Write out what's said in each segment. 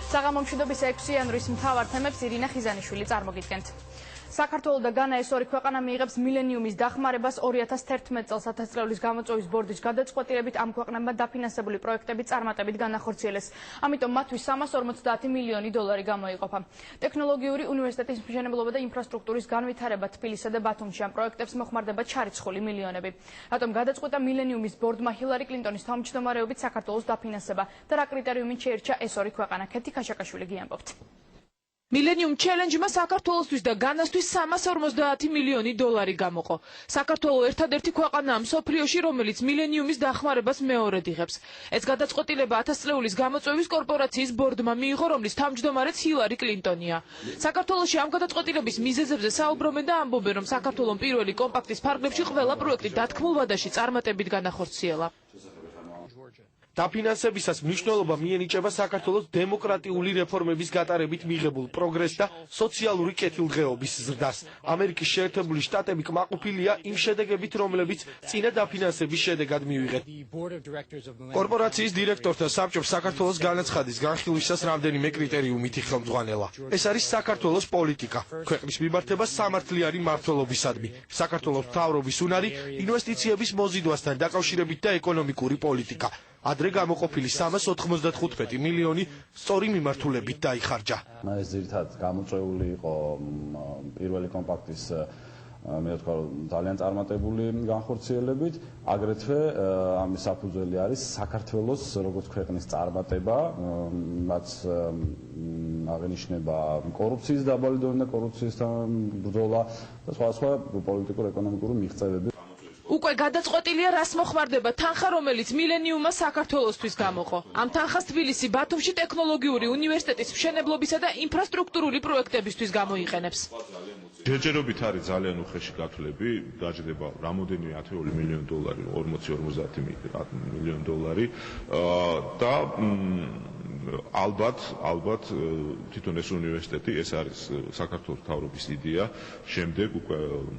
საღამომშვიდობის 6 იანვრის მთავარ თემებს ირინა ხიზანიშვილი წარმოგიდგენთ. საქართველოს და განა ეს ორი ქვეყანა მიიღებს მილენიუმის დახმარებას 2011 წელს 1000 წლების გამოწვევის ბორდის გადაწყვეტილებით ამ ქვეყნებმა დაფინანსებული პროექტები წარმატებით განახორციელეს. ამიტომ მათთვის 350 მილიონი დოლარი გამოიყოფა. ტექნოლოგიური უნივერსიტეტის მშენებლობა და ინფრასტრუქტურის განვითარება თბილისსა და ბათუმში ამ პროექტებს მოხმარდება ჩარიცხული მილიონები. რატომ გადაწყვეტა მილენიუმის ბორდმა ჰილარი კლინტონის თავმჯდომარეობით საქართველოს დაფინანსება და რა კრიტერიუმით შეერჩა ეს ორი ქვეყანა? ქეთი ქაშაკაშვილი გიამბობთ. Millennium Challenge-მა საქართველოსთვის და განასთვის 350 მილიონი დოლარი გამოყო. საქართველო ერთადერთი ქვეყანაა მსოფლიოში, რომელიც მილენიუმის დახმარებას მეორედ იღებს. ეს გადაწყვეტილება 1000 წლების გამოწვევის კორპორაციის ბორდმა მიიღო, რომლის თავმჯდომარეც ჰილარი კლინტონია. საქართველოში ამ გადაწყვეტილების მიზეზებზე საუბრობენ და ამბობენ, რომ საქართველოს პირველი კომპაქტის ფარგლებში ყველა პროექტი დათქმულ ვადაში წარმატებით განახორციელა. დაფინანსებისას მნიშვნელობა მიენიჭება საქართველოს დემოკრატიული რეფორმების გატარებით მიღებულ პროგრესს და სოციალური კეთილდღეობის ზრდას. ამერიკის შეერთებული შტატები კმაყოფილია იმ შედეგებით, რომლებიც წინა დაფინანსების შედეგად მივიღეთ. კორპორაციის დირექტორთა საბჭომ საქართველოს განაცხადის განხილვისას რამდენიმე კრიტერიუმით ხელმძღვანელა. ეს არის საქართველოს პოლიტიკა, ქვეყნის მიმართება სამართლიანი მმართველობისადმი, საქართველოს მთავრობის უნარი, ინვესტიციების მოზიდვასთან დაკავშირებით და ეკონომიკური პოლიტიკა. ადრე გამოყოფილი 395 მილიონი სწორი მიმართულებით დაიხარჯა. ეს ძირითადად გამოწვეული იყო პირველი კომპაქტის მე ვთქვა ძალიან წარმატებული განხორციელებით, აგრეთვე ამის საფუძველი არის საქართველოს როგორც ქვეყნის წარმატება, რაც აღინიშნება კორუფციის დაბალი დონე და კორუფციისთან ბრძოლა და სხვა პოლიტიკურ-ეკონომიკური მიღწევები. უკვე გადაწყვეტილია რას მოხმარდება თანხა, რომელიც მილენიუმმა საქართველოსთვის გამოყო. ამ თანხას თბილისი, ბათუმში ტექნოლოგიური უნივერსიტეტის მშენებლობისა და ინფრასტრუქტურული პროექტებისთვის გამოიყენებს. ჯერჯერობით არის ძალიან უხეში გათვლები, დაჯდება რამოდენიმე 10 მილიონი დოლარი, 40-50 მილიონი დოლარი და ალბათ თვითონ ეს უნივერსიტეტი, ეს არის საქართველოს მთავრობის იდეა, შემდეგ უკვე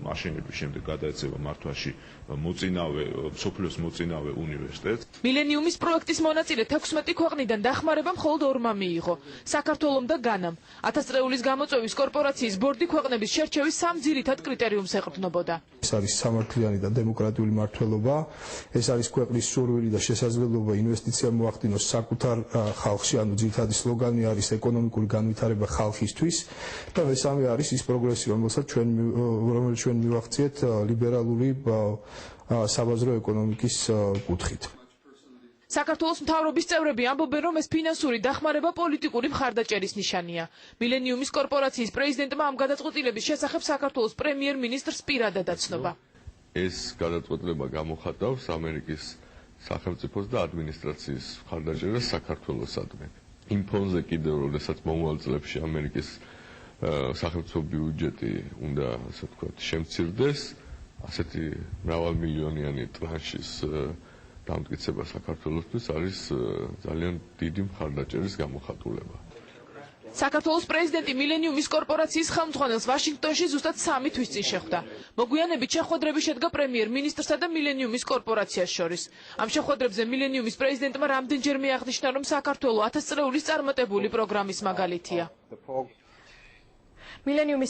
მაშინების შემდეგ გადაეცემა მართვაში მსოფლიოს მოწინავე უნივერსიტეტს. მილენიუმის პროექტის მონაწილე 16 ქვეყნიდან დახმარება მხოლოდ ორმა მიიღო, საქართველომ და განამ. 1000 წლების გამოწვევის კორპორაციის ბორდი ქვეყნების შერჩევის 3 ძირითად კრიტერიუმს ეყრდნობოდა. ეს არის სამართლიანი და დემოკრატიული მმართველობა, ეს არის ქვეყნის სურვილი და შესაძლებლობა ინვესტიცია მოახდინოს საკუთარ ხალხში, ანუ ძირითადი სლოგანი არის ეკონომიკური განვითარება ხალხისთვის და მესამე არის ის პროგრესი, რომელსაც ჩვენ მივახციეთ ლიბერალური საბაზრო ეკონომიკის კუთხით. საქართველოს მთავრობის წევრები ამბობენ, რომ ეს ფინანსური დახმარება პოლიტიკური მხარდაჭერის ნიშანია. მილენიუმის კორპორაციის პრეზიდენტმა ამ გადაწყვეტილების შესახებ საქართველოს პრემიერ-მინისტრს პირადად აცნობა. ეს გადაწყვეტილება გამოხატავს ამერიკის სახელმწიფოს და ადმინისტრაციის მხარდაჭერას საქართველოსადმი. იმ ფონზე კიდევ, როდესაც მომავალ წლებში ამერიკის სახელმწიფო ბიუჯეტი უნდა, ასე ვთქვათ, შემცირდეს, ასეთი მრავალმილიონიანი ტრანშის დამტკიცება საქართველოსთვის არის ძალიან დიდი მხარდაჭერის გამოხატულება. საქართველოს პრეზიდენტი მილენიუმის კორპორაციის ხელმძღვანელს ვაშინგტონში ზუსტად 3 თვის წინ შეხვდა. მოგვიანებით შეხვედრები შედგა პრემიერ-მინისტრსა და მილენიუმის კორპორაციას შორის. ამ შეხვედრებზე მილენიუმის პრეზიდენტმა რამდენჯერმე აღნიშნა, რომ საქართველო 1000 წლების წარმატებული პროგრამის მაგალითია. მილენიუმის